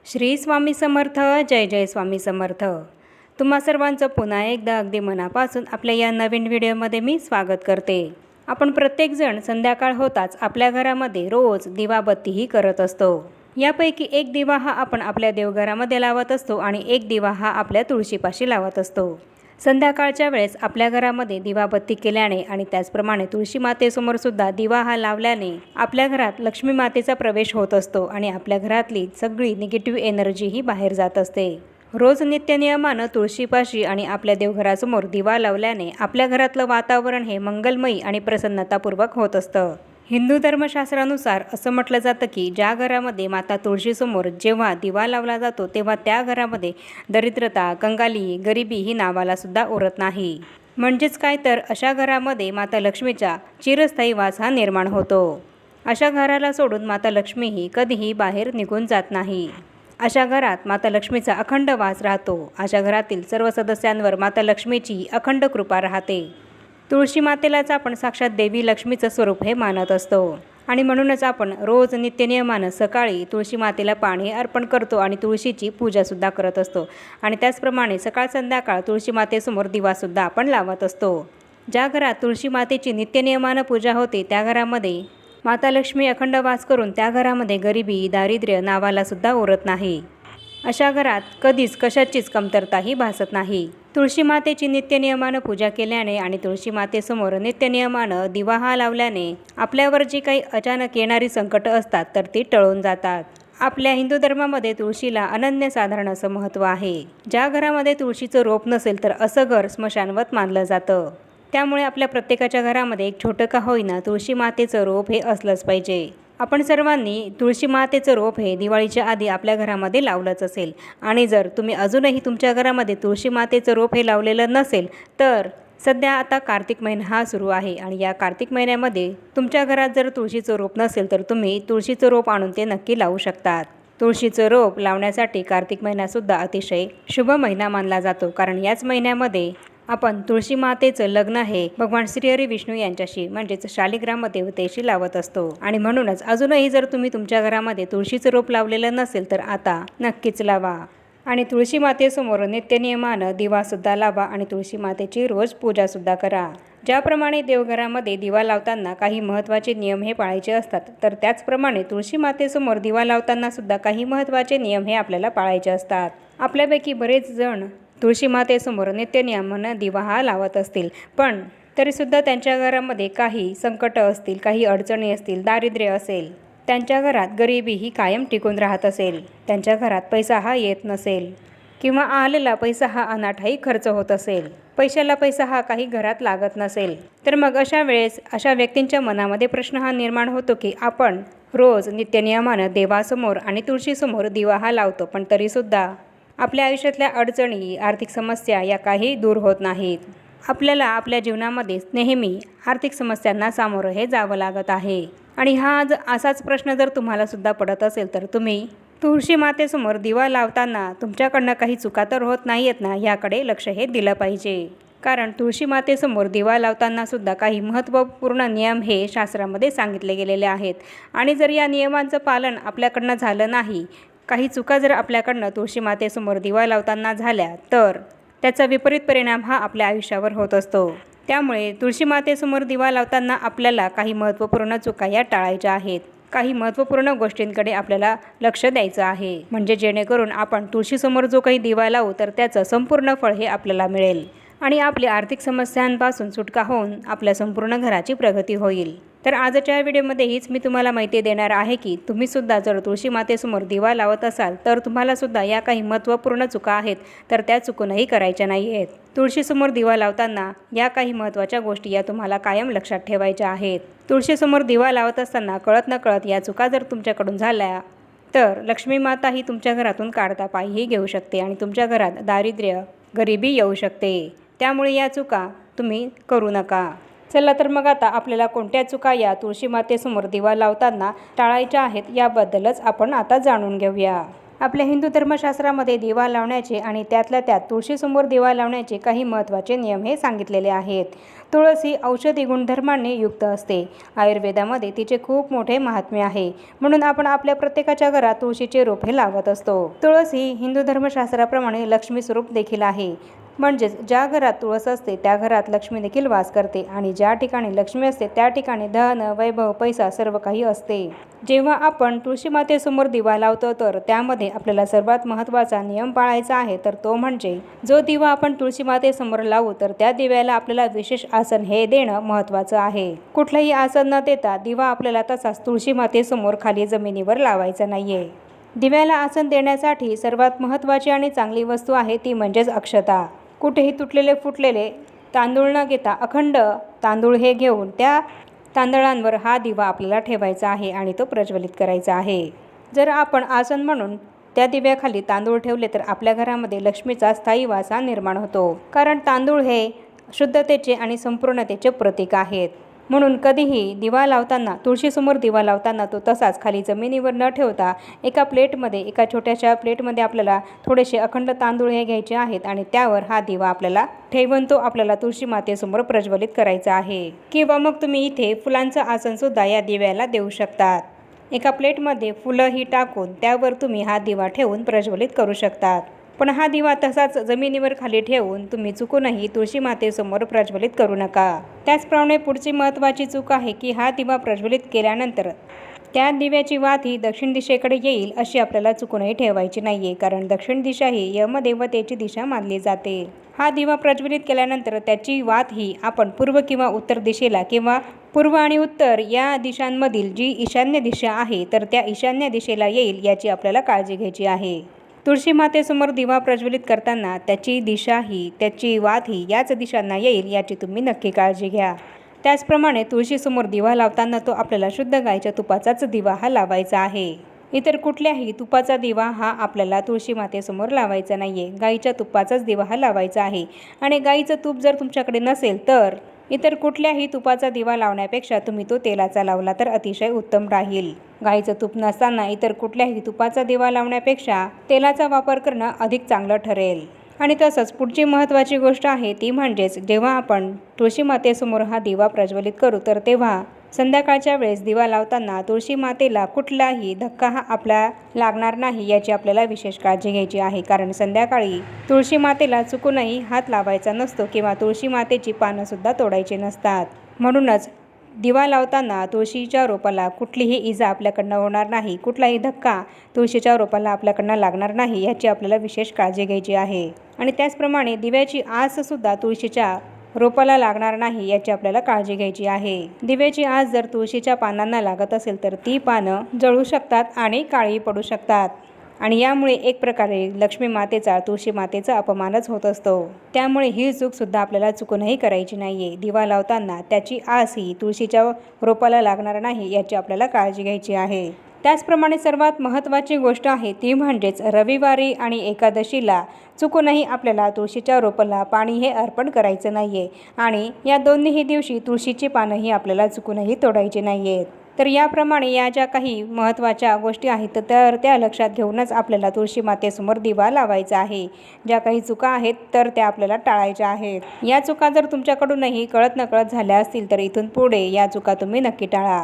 श्री स्वामी समर्थ. जय जय स्वामी समर्थ. तुम्हा सर्वांचं पुन्हा एकदा अगदी मनापासून आपल्या या नवीन व्हिडिओमध्ये मी स्वागत करते. आपण प्रत्येकजण संध्याकाळ होताच आपल्या घरामध्ये रोज दिवाबत्तीही करत असतो. यापैकी एक दिवा हा आपण आपल्या देवघरामध्ये लावत असतो आणि एक दिवा हा आपल्या तुळशीपाशी लावत असतो. संध्याकाळच्या वेळेस आपल्या घरामध्ये दिवाबत्ती केल्याने आणि त्याचप्रमाणे तुळशी मातेसमोर सुद्धा दिवा हा लावल्याने आपल्या घरात लक्ष्मी मातेचा प्रवेश होत असतो आणि आपल्या घरातली सगळी निगेटिव्ह एनर्जी ही बाहेर जात असते. रोज नित्यनियमानं तुळशीपाशी आणि आपल्या देवघरासमोर दिवा लावल्याने आपल्या घरातलं वातावरण हे मंगलमयी आणि प्रसन्नतापूर्वक होत असतं. हिंदू धर्मशास्त्रानुसार असं म्हटलं जातं की ज्या घरामध्ये माता तुळशीसमोर जेव्हा दिवा लावला जातो तेव्हा त्या घरामध्ये दरिद्रता, कंगाली, गरिबी ही नावाला सुद्धा उरत नाही. म्हणजेच काय तर अशा घरामध्ये माता लक्ष्मीचा चिरस्थायी वास हा निर्माण होतो. अशा घराला सोडून माता लक्ष्मी ही कधीही बाहेर निघून जात नाही. अशा घरात माता लक्ष्मीचा अखंड वास राहतो. अशा घरातील सर्व सदस्यांवर माता लक्ष्मीची अखंड कृपा राहते. तुळशी मातेलाच आपण साक्षात देवी लक्ष्मीचं स्वरूप हे मानत असतो आणि म्हणूनच आपण रोज नित्यनियमानं सकाळी तुळशी मातेला पाणी अर्पण करतो आणि तुळशीची पूजासुद्धा करत असतो आणि त्याचप्रमाणे सकाळ संध्याकाळ तुळशी मातेसमोर दिवासुद्धा आपण लावत असतो. ज्या घरात तुळशी मातेची नित्यनियमानं पूजा होते त्या घरामध्ये माता लक्ष्मी अखंड वास करून त्या घरामध्ये गरिबी, दारिद्र्य नावालासुद्धा उरत नाही. अशा घरात कधीच कशाचीच कमतरताही भासत नाही. तुळशी मातेची नित्यनियमानं पूजा केल्याने आणि तुळशी मातेसमोर नित्यनियमानं दिवा हा लावल्याने आपल्यावर जी काही अचानक येणारी संकटं असतात तर ती टळून जातात. आपल्या हिंदू धर्मामध्ये तुळशीला अनन्यसाधारण असं महत्त्व आहे. ज्या घरामध्ये तुळशीचं रोप नसेल तर असं घर स्मशानवत मानलं जातं. त्यामुळे आपल्या प्रत्येकाच्या घरामध्ये एक छोटं का होईना तुळशी मातेचं रोप हे असलंच पाहिजे. आपण सर्वांनी तुळशी मातेचं रोप हे दिवाळीच्या आधी आपल्या घरामध्ये लावलंच असेल आणि जर तुम्ही अजूनही तुमच्या घरामध्ये तुळशी मातेचं रोप हे लावलेलं नसेल तर सध्या आता कार्तिक महिना हा सुरू आहे आणि या कार्तिक महिन्यामध्ये तुमच्या घरात जर तुळशीचं रोप नसेल तर तुम्ही तुळशीचं रोप आणून ते नक्की लावू शकतात. तुळशीचं रोप लावण्यासाठी कार्तिक महिनासुद्धा अतिशय शुभ महिना मानला जातो, कारण याच महिन्यामध्ये आपण तुळशी मातेचं लग्न हे भगवान श्रीहरी विष्णू यांच्याशी म्हणजेच शालिग्राम देवतेशी लावत असतो आणि म्हणूनच अजूनही जर तुम्ही तुमच्या घरामध्ये तुळशीचं रोप लावलेलं नसेल तर आता नक्कीच लावा आणि तुळशी मातेसमोर नित्यनियमानं दिवासुद्धा लावा आणि तुळशी मातेची रोज पूजासुद्धा करा. ज्याप्रमाणे देवघरामध्ये दिवा लावताना काही महत्त्वाचे नियम हे पाळायचे असतात तर त्याचप्रमाणे तुळशी मातेसमोर दिवा लावताना सुद्धा काही महत्त्वाचे नियम हे आपल्याला पाळायचे असतात. आपल्यापैकी बरेच जण तुळशी मातेसमोर नित्यनियमानं दिवा हा लावत असतील, पण तरीसुद्धा त्यांच्या घरामध्ये काही संकटं असतील, काही अडचणी असतील, दारिद्र्य असेल, त्यांच्या घरात गरिबी ही कायम टिकून राहत असेल, त्यांच्या घरात पैसा हा येत नसेल किंवा आलेला पैसा हा अनाठाई खर्च होत असेल, पैशाला पैसा हा काही घरात लागत नसेल, तर मग अशा वेळेस अशा व्यक्तींच्या मनामध्ये प्रश्न हा निर्माण होतो की आपण रोज नित्यनियमानं देवासमोर आणि तुळशीसमोर दिवा हा लावतो, पण तरीसुद्धा आपल्या आयुष्यातल्या अडचणी, आर्थिक समस्या या काही दूर होत नाहीत. आपल्याला आपल्या जीवनामध्ये नेहमी आर्थिक समस्यांना सामोरं हे जावं लागत आहे आणि हा असाच प्रश्न जर तुम्हाला सुद्धा पडत असेल तर तुम्ही तुळशी मातेसमोर दिवा लावताना तुमच्याकडनं काही चुका तर होत नाही आहेत ना, याकडे लक्ष हे दिलं पाहिजे. कारण तुळशी मातेसमोर दिवा लावताना सुद्धा काही महत्त्वपूर्ण नियम हे शास्त्रामध्ये सांगितले गेलेले आहेत आणि जर या नियमांचं पालन आपल्याकडनं झालं नाही, काही चुका जर आपल्याकडनं तुळशी मातेसमोर दिवा लावताना झाल्या तर त्याचा विपरीत परिणाम हा आपल्या आयुष्यावर होत असतो. त्यामुळे तुळशी मातेसमोर दिवा लावताना आपल्याला काही महत्त्वपूर्ण चुका या टाळायच्या आहेत. काही महत्त्वपूर्ण गोष्टींकडे आपल्याला लक्ष द्यायचं आहे, म्हणजे जेणेकरून आपण तुळशीसमोर जो काही दिवा लावू तर त्याचं संपूर्ण फळ हे आपल्याला मिळेल आणि आपल्या आर्थिक समस्यांपासून सुटका होऊन आपल्या संपूर्ण घराची प्रगती होईल. तर आजच्या व्हिडिओमध्ये हीच मी तुम्हाला माहिती देणार आहे की तुम्हीसुद्धा जर तुळशी मातेसमोर दिवा लावत असाल तर तुम्हालासुद्धा या काही महत्त्वपूर्ण चुका आहेत तर त्या चुकूनही करायच्या नाही आहेत. तुळशीसमोर दिवा लावताना या काही महत्त्वाच्या गोष्टी या तुम्हाला कायम लक्षात ठेवायच्या आहेत. तुळशीसमोर दिवा लावत असताना कळत नकळत या चुका जर तुमच्याकडून झाल्या तर लक्ष्मी माता ही तुमच्या घरातून काढता पायही घेऊ शकते आणि तुमच्या घरात दारिद्र्य, गरिबी येऊ शकते. त्यामुळे या चुका तुम्ही करू नका. चला तर मग आता आपल्याला कोणत्या चुका या तुळशी मातेसमोर दिवा लावताना टाळायच्या आहेत याबद्दलच आपण आता जाणून घेऊया. आपल्या हिंदू धर्मशास्त्रामध्ये दिवा लावण्याचे आणि त्यातल्या त्यात तुळशीसमोर दिवा लावण्याचे काही महत्त्वाचे नियम हे सांगितलेले आहेत. तुळस औषधी गुणधर्मांनी युक्त असते. आयुर्वेदामध्ये तिचे खूप मोठे महात्म्य आहे. म्हणून आपण आपल्या प्रत्येकाच्या घरात तुळशीचे रोप हे लावत असतो. तुळस ही हिंदू धर्मशास्त्राप्रमाणे लक्ष्मी स्वरूप देखील आहे. म्हणजेच ज्या घरात तुळस असते त्या घरात लक्ष्मी देखील वास करते आणि ज्या ठिकाणी लक्ष्मी असते त्या ठिकाणी धन, वैभव, पैसा सर्व काही असते. जेव्हा आपण तुळशी मातेसमोर दिवा लावतो तर त्यामध्ये आपल्याला सर्वात महत्त्वाचा नियम पाळायचा आहे, तर तो म्हणजे जो दिवा आपण तुळशी मातेसमोर लावू तर त्या दिव्याला आपल्याला विशेष आसन हे देणं महत्त्वाचं आहे. कुठलंही आसन न देता दिवा आपल्याला तसाच तुळशी मातेसमोर खाली जमिनीवर लावायचा नाहीये. दिव्याला आसन देण्यासाठी सर्वात महत्त्वाची आणि चांगली वस्तू आहे ती म्हणजेच अक्षता. कुठेही तुटलेले फुटलेले तांदूळ न घेता अखंड तांदूळ हे घेऊन त्या तांदळांवर हा दिवा आपल्याला ठेवायचा आहे आणि तो प्रज्वलित करायचा आहे. जर आपण आसन म्हणून त्या दिव्याखाली तांदूळ ठेवले तर आपल्या घरामध्ये लक्ष्मीचा स्थायी वास निर्माण होतो. कारण तांदूळ हे शुद्धतेचे आणि संपूर्णतेचे प्रतीक आहेत. म्हणून कधीही दिवा लावताना, तुळशीसमोर दिवा लावताना तो तसाच खाली जमिनीवर न ठेवता एका छोट्याशा प्लेटमध्ये आपल्याला थोडेसे अखंड तांदूळ हे घ्यायचे आहेत आणि त्यावर हा दिवा आपल्याला ठेवून तो आपल्याला तुळशी मातेसमोर प्रज्वलित करायचा आहे. किंवा मग तुम्ही इथे फुलांचं आसनसुद्धा या दिव्याला देऊ शकतात. एका प्लेटमध्ये फुलंही टाकून त्यावर तुम्ही हा दिवा ठेवून प्रज्वलित करू शकतात. पण हा दिवा तसाच जमिनीवर खाली ठेवून तुम्ही चुकूनही तुळशी मातेसमोर प्रज्वलित करू नका. त्याचप्रमाणे पुढची महत्त्वाची चूक आहे की हा दिवा प्रज्वलित केल्यानंतर त्या दिव्याची वात ही दक्षिण दिशेकडे येईल अशी आपल्याला चुकूनही ठेवायची नाहीये. कारण दक्षिण दिशा ही यमदेवतेची दिशा मानली जाते. हा दिवा प्रज्वलित केल्यानंतर त्याची वात ही आपण पूर्व किंवा उत्तर दिशेला किंवा पूर्व आणि उत्तर या दिशांमधील जी ईशान्य दिशा आहे तर त्या ईशान्य दिशेला येईल याची आपल्याला काळजी घ्यायची आहे. तुळशी मातेसमोर दिवा प्रज्वलित करताना त्याची दिशाही, त्याची वातही याच दिशांना येईल याची तुम्ही नक्की काळजी घ्या. त्याचप्रमाणे तुळशीसमोर दिवा लावताना तो आपल्याला शुद्ध गाईच्या तुपाचाच दिवा हा लावायचा आहे. इतर कुठल्याही तुपाचा दिवा हा आपल्याला तुळशी मातेसमोर लावायचा नाहीये. गाईच्या तुपाचाच दिवा हा लावायचा आहे. आणि गाईचं तूप जर तुमच्याकडे नसेल तर इतर कुठल्याही तुपाचा दिवा लावण्यापेक्षा तुम्ही तो तेलाचा लावला तर अतिशय उत्तम राहील. गाईचं तूप नसताना इतर कुठल्याही तुपाचा दिवा लावण्यापेक्षा तेलाचा वापर करणं अधिक चांगलं ठरेल. आणि तसंच पुढची महत्त्वाची गोष्ट आहे ती म्हणजेच जेव्हा आपण तुळशी मातेसमोर हा दिवा प्रज्वलित करू तर तेव्हा संध्याकाळच्या वेळेस दिवा लावताना तुळशी मातेला कुठलाही धक्का हा आपला लागणार नाही याची आपल्याला विशेष काळजी घ्यायची आहे. कारण संध्याकाळी तुळशी मातेला चुकूनही हात लावायचा नसतो किंवा तुळशी मातेची पानंसुद्धा तोडायची नसतात. म्हणूनच दिवा लावताना तुळशीच्या रोपाला कुठलीही इजा आपल्याकडनं होणार नाही, कुठलाही धक्का तुळशीच्या रोपाला आपल्याकडनं लागणार नाही याची आपल्याला विशेष काळजी घ्यायची आहे. आणि त्याचप्रमाणे दिव्याची आससुद्धा तुळशीच्या रोपाला लागणार नाही याची आपल्याला काळजी घ्यायची आहे. दिव्याची आस जर तुळशीच्या पानांना लागत असेल तर ती पानं जळू शकतात आणि काळी पडू शकतात. आणि यामुळे एक प्रकारे लक्ष्मी मातेचा, तुळशी मातेचा अपमानच होत असतो. त्यामुळे ही चूकसुद्धा आपल्याला चुकूनही करायची नाहीये. दिवा लावताना त्याची आस ही तुळशीच्या रोपाला लागणार नाही याची आपल्याला काळजी घ्यायची आहे. त्याचप्रमाणे सर्वात महत्त्वाची गोष्ट आहे ती म्हणजेच रविवारी आणि एकादशीला चुकूनही आपल्याला तुळशीच्या रोपाला पाणी हे अर्पण करायचं नाहीये. आणि या दोन्हीही दिवशी तुळशीची पानंही आपल्याला चुकूनही तोडायची नाहीयेत. तर याप्रमाणे या ज्या काही महत्त्वाच्या गोष्टी आहेत तर त्या लक्षात घेऊनच आपल्याला तुळशी मातेसमोर दिवा लावायचा आहे. ज्या काही चुका आहेत तर त्या आपल्याला टाळायच्या आहेत. या चुका जर तुमच्याकडूनही कळत नकळत झाल्या असतील तर इथून पुढे या चुका तुम्ही नक्की टाळा.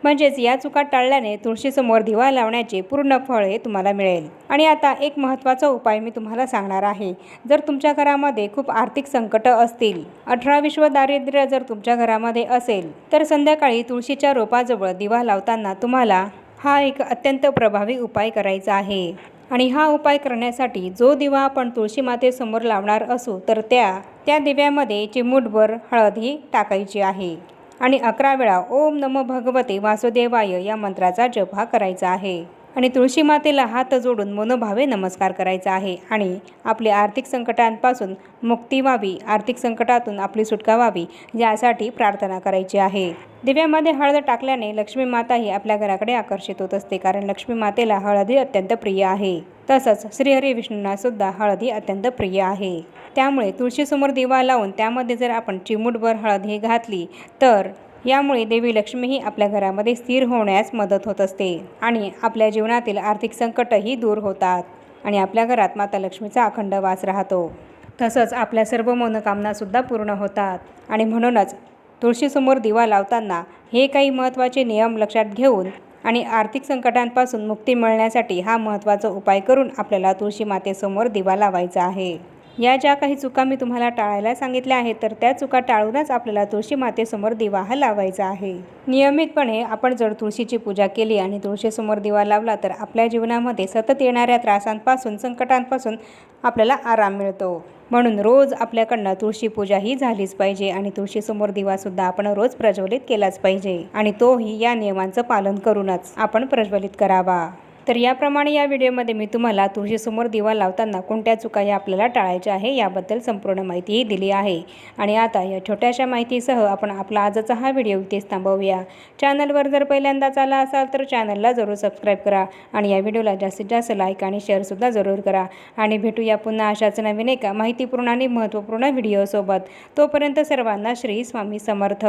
म्हणजेच या चुका टाळल्याने तुळशीसमोर दिवा लावण्याचे पूर्ण फळ हे तुम्हाला मिळेल. आणि आता एक महत्त्वाचा उपाय मी तुम्हाला सांगणार आहे. जर तुमच्या घरामध्ये खूप आर्थिक संकट असतील, 18 विश्व दारिद्र्य जर तुमच्या घरामध्ये असेल तर संध्याकाळी तुळशीच्या रोपाजवळ दिवा लावताना तुम्हाला हा एक अत्यंत प्रभावी उपाय करायचा आहे. आणि हा उपाय करण्यासाठी जो दिवा आपण तुळशी मातेसमोर लावणार असू तर त्या दिव्यामध्ये चिमूटभर हळद ही टाकायची आहे. आणि 11 वेळा ओम नमो भगवते वासुदेवाय या मंत्राचा जप हा करायचा आहे. आणि तुळशी मातेला हात जोडून मनोभावे नमस्कार करायचा आहे. आणि आपली आर्थिक संकटांपासून मुक्ती व्हावी, आर्थिक संकटातून आपली सुटका व्हावी यासाठी प्रार्थना करायची आहे. दिव्यामध्ये हळद टाकल्याने लक्ष्मी माता ही आपल्या घराकडे आकर्षित होत असते. कारण लक्ष्मी मातेला हळद ही अत्यंत प्रिय आहे. तसंच श्रीहरी विष्णूंना सुद्धा हळद ही अत्यंत प्रिय आहे. त्यामुळे तुळशीसमोर दिवा लावून त्यामध्ये जर आपण चिमूटभर हळद ही घातली तर यामुळे देवी लक्ष्मीही आपल्या घरामध्ये स्थिर होण्यास मदत होत असते आणि आपल्या जीवनातील आर्थिक संकटही दूर होतात आणि आपल्या घरात माता लक्ष्मीचा अखंड वास राहतो. तसंच आपल्या सर्व मनोकामनासुद्धा पूर्ण होतात आणि म्हणूनच तुळशीसमोर दिवा लावताना हे काही महत्त्वाचे नियम लक्षात घेऊन आणि आर्थिक संकटांपासून मुक्ती मिळण्यासाठी हा महत्त्वाचा उपाय करून आपल्याला तुळशी मातेसमोर दिवा लावायचा आहे. या ज्या काही चुका मी तुम्हाला टाळायला सांगितल्या आहेत तर त्या चुका टाळूनच आपल्याला तुळशी मातेसमोर दिवा हा लावायचा आहे. नियमितपणे आपण जर तुळशीची पूजा केली आणि तुळशीसमोर दिवा लावला तर आपल्या जीवनामध्ये सतत येणाऱ्या त्रासांपासून संकटांपासून आपल्याला आराम मिळतो. म्हणून रोज आपल्याकडनं तुळशी पूजा ही झालीच पाहिजे आणि तुळशीसमोर दिवासुद्धा आपण रोज प्रज्वलित केलाच पाहिजे आणि तोही या नियमांचं पालन करूनच आपण प्रज्वलित करावा. तर याप्रमाणे या व्हिडिओमध्ये मी तुम्हाला तुळशीसमोर दिवा लावताना कोणत्या चुका या आपल्याला टाळायच्या आहे याबद्दल संपूर्ण माहितीही दिली आहे. आणि आता या छोट्याशा माहितीसह आपण आपला आजचा हा व्हिडिओ इथेच थांबवूया. चॅनलवर जर पहिल्यांदाच आला असाल तर चॅनलला जरूर सबस्क्राईब करा आणि या व्हिडिओला जास्तीत जास्त लाईक आणि शेअरसुद्धा जरूर करा. आणि भेटूया पुन्हा अशाच नवीन एका माहितीपूर्ण आणि महत्त्वपूर्ण व्हिडिओसोबत. तोपर्यंत सर्वांना श्री स्वामी समर्थ.